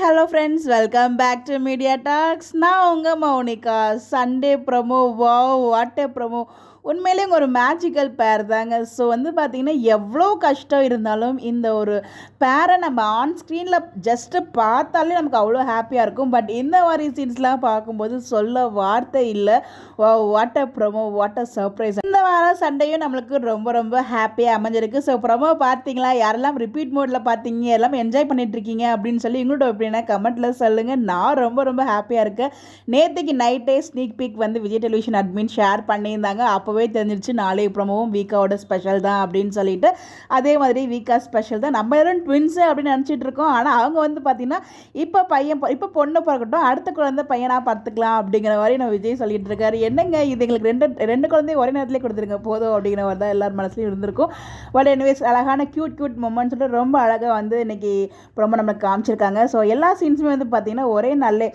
Hello friends, welcome back to media talks. நான் உங்கள் Mounika. Sunday promo, wow what a promo! உண்மையிலே ஒரு magical பேர் தாங்க. ஸோ பார்த்தீங்கன்னா, எவ்வளோ கஷ்டம் இருந்தாலும் இந்த ஒரு பேரை நம்ம ஆன் ஸ்க்ரீனில் ஜஸ்ட்டு பார்த்தாலே நமக்கு அவ்வளோ ஹாப்பியாக இருக்கும். பட் இந்த மாதிரி சீன்ஸ்லாம் பார்க்கும்போது சொல்ல வார்த்தை இல்லை. Wow what a promo, what a surprise! இந்த வாரம் சண்டையும் நம்மளுக்கு ரொம்ப ரொம்ப ஹாப்பியாக அமைஞ்சிருக்கு. ஸோ ப்ரொமோ பார்த்தீங்களா? யாரெல்லாம் ரிப்பீட் மோடில் பார்த்தீங்க, எல்லாம் என்ஜாய் பண்ணிட்டு இருக்கீங்க அப்படின்னு சொல்லி எங்களோட ஒப்பீனியனை கமெண்ட்டில் சொல்லுங்கள். நான் ரொம்ப ரொம்ப ஹாப்பியாக இருக்கேன். நேற்றுக்கு நைட்டே sneak peak Vijay television admin share பண்ணியிருந்தாங்க. அப்போவே தெரிஞ்சிருச்சு நாளைய ப்ரோமோவும் வீக்காவோட ஸ்பெஷல் தான் அப்படின்னு சொல்லிட்டு. அதே மாதிரி வீக்கா ஸ்பெஷல் தான். நம்ம எல்லாரும் ட்வின்ஸு அப்படின்னு நினச்சிட்டு இருக்கோம். ஆனால் அவங்க பார்த்தீங்கன்னா இப்போ பொண்ணு பிறக்கட்டும், அடுத்த குழந்தை பையனாக பார்த்துக்கலாம் அப்படிங்கிற மாதிரி நம்ம விஜய் சொல்லிட்டு இருக்காரு. என்னங்க இது, எங்களுக்கு ரெண்டு குழந்தையும் ஒரே நேரத்திலே கொடுத்துருங்க போதும் அப்படிங்கிற மாதிரி தான் எல்லாரும் மனசுலையும் இருந்திருக்கும். பட் எனிவேஸ், அழகான கியூட் மொமெண்ட்ஸ் சொல்லிட்டு ரொம்ப அழகாக இன்னைக்கு ப்ரோமோ நம்மளுக்கு காமிச்சிருக்காங்க. ஸோ எல்லா சீன்ஸுமே பார்த்தீங்கன்னா ஒரே நல்ல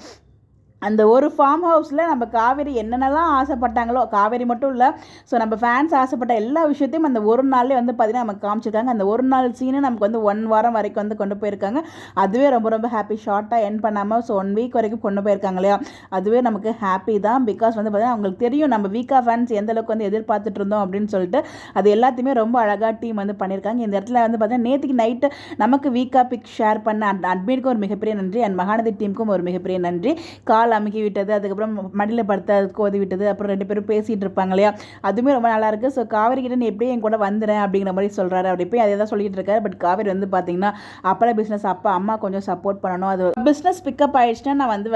அந்த ஒரு ஃபார்ம் ஹவுஸில் நம்ம காவேரி என்னென்னலாம் ஆசைப்பட்டாங்களோ, காவேரி மட்டும் இல்லை, ஸோ நம்ம ஃபேன்ஸ் ஆசைப்பட்ட எல்லா விஷயத்தையும் அந்த ஒரு நாள்லேயே பார்த்தீங்கன்னா நமக்கு காமிச்சிருக்காங்க. அந்த ஒரு நாள் சீனை நமக்கு 1 வாரம் வரைக்கும் கொண்டு போயிருக்காங்க. அதுவே ரொம்ப ரொம்ப ஹாப்பி. ஷார்ட்டாக என் பண்ணாமல் 1 வீக் வரைக்கும் கொண்டு போயிருக்காங்க இல்லையா? அதுவே நமக்கு ஹாப்பி தான். பிகாஸ் பார்த்தீங்கன்னா அவங்களுக்கு தெரியும் நம்ம வீக்கா ஃபேன்ஸ் எந்த அளவுக்கு எதிர்பார்த்துட்டு இருந்தோம் அப்படின்னு சொல்லிட்டு. அது எல்லாத்தையுமே ரொம்ப அழகாக டீம் பண்ணியிருக்காங்க. இந்த இடத்துல பார்த்தீங்கன்னா நேற்றுக்கு நைட்டு நமக்கு வீக்கா பிக் ஷேர் பண்ண அட்மினுக்கும் ஒரு மிகப்பெரிய நன்றி, அண்ட் மகாநதி டீமுக்கும் ஒரு மிகப்பெரிய நன்றி. கால் அமுக்கி விட்டது, அதுக்கப்புறம் மடியில் படுத்த கோதி விட்டது, அப்புறம் 2 பேரும் பேசிகிட்டு இருப்பாங்க இல்லையா? அதுவுமே ரொம்ப நல்லாயிருக்கு. ஸோ காவேரி கிட்ட நீ எப்படியும் என் கூட வந்துடுறேன் அப்படிங்கிற மாதிரி சொல்கிறாரு. அப்படி போய் அதே தான் சொல்லிட்டு இருக்காரு. பட் காவேரி பார்த்தீங்கன்னா அப்பள பிஸ்னஸ் அம்மா கொஞ்சம் சப்போர்ட் பண்ணணும், அது பிஸ்னஸ் பிக்கப் ஆயிடுச்சுன்னா நான்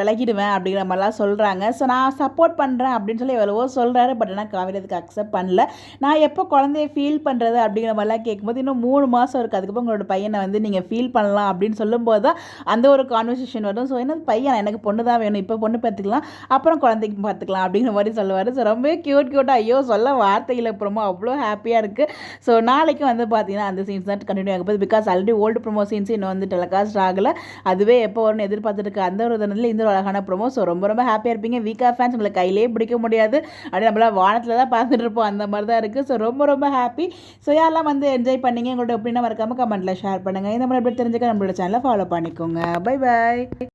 விலகிடுவேன் அப்படிங்கிற மாதிரிலாம் சொல்கிறாங்க. ஸோ நான் சப்போர்ட் பண்ணுறேன் அப்படின்னு சொல்லி எவ்வளவோ சொல்கிறாரு. பட் ஆனால் காவேரி அதுக்கு அக்செப்ட் பண்ணல. நான் எப்போ குழந்தைய ஃபீல் பண்ணுறது அப்படிங்கிற மாதிரிலாம் கேட்கும்போது இன்னும் 3 மாதம் இருக்குது, அதுக்கப்புறம் உங்களோட பையனை நீங்கள் ஃபீல் பண்ணலாம் அப்படின்னு சொல்லும்போது தான் அந்த ஒரு கான்வர்சேஷன் வரும். ஸோ என்ன பையன், எனக்கு பொண்ணு தான் வேணும், இப்போ பொண்ணு பார்த்துக்கலாம், அப்புறம் குழந்தைக்கு பார்த்துக்கலாம் அப்படிங்கிற மாதிரி சொல்லுவார். ஸோ ரொம்பவே க்யூட்டாக, ஐயோ சொல்ல வார்த்தையில் ப்ரோமோ அவ்வளோ ஹாப்பியாக இருக்குது. ஸோ நாளைக்கு பார்த்தீங்கன்னா அந்த சீன்ஸ் தான் கண்டினியூ ஆக போகுது. Because already old promo scenes இன்னும் டெலிகாஸ்ட் ஆகலை. அதுவே எப்போ வரும்னு எதிர்பார்த்துட்டு இருக்க அந்த ஒரு தினத்தில் இந்த ஒரு அழகான ப்ரோமோ. ஸோ ரொம்ப ரொம்ப ஹாப்பியாக இருப்பீங்க. வீக்கா ஃபேன்ஸ் உங்களை கையிலே பிடிக்க முடியாது, அப்படியே நம்மளாம் வானத்தில் தான் பார்த்துட்டு இருப்போம், அந்த மாதிரி தான் இருக்குது. ஸோ ரொம்ப ரொம்ப ஹாப்பி. ஸோ யாரெல்லாம் என்ஜாய் பண்ணீங்க, உங்களோட எப்படின்னா மறக்காமல் கமெண்ட்டில் ஷேர் பண்ணுங்கள். இந்த மாதிரி எப்படி தெரிஞ்சுக்க நம்மளோட சேனலை ஃபாலோ பண்ணிக்கோங்க. Bye bye.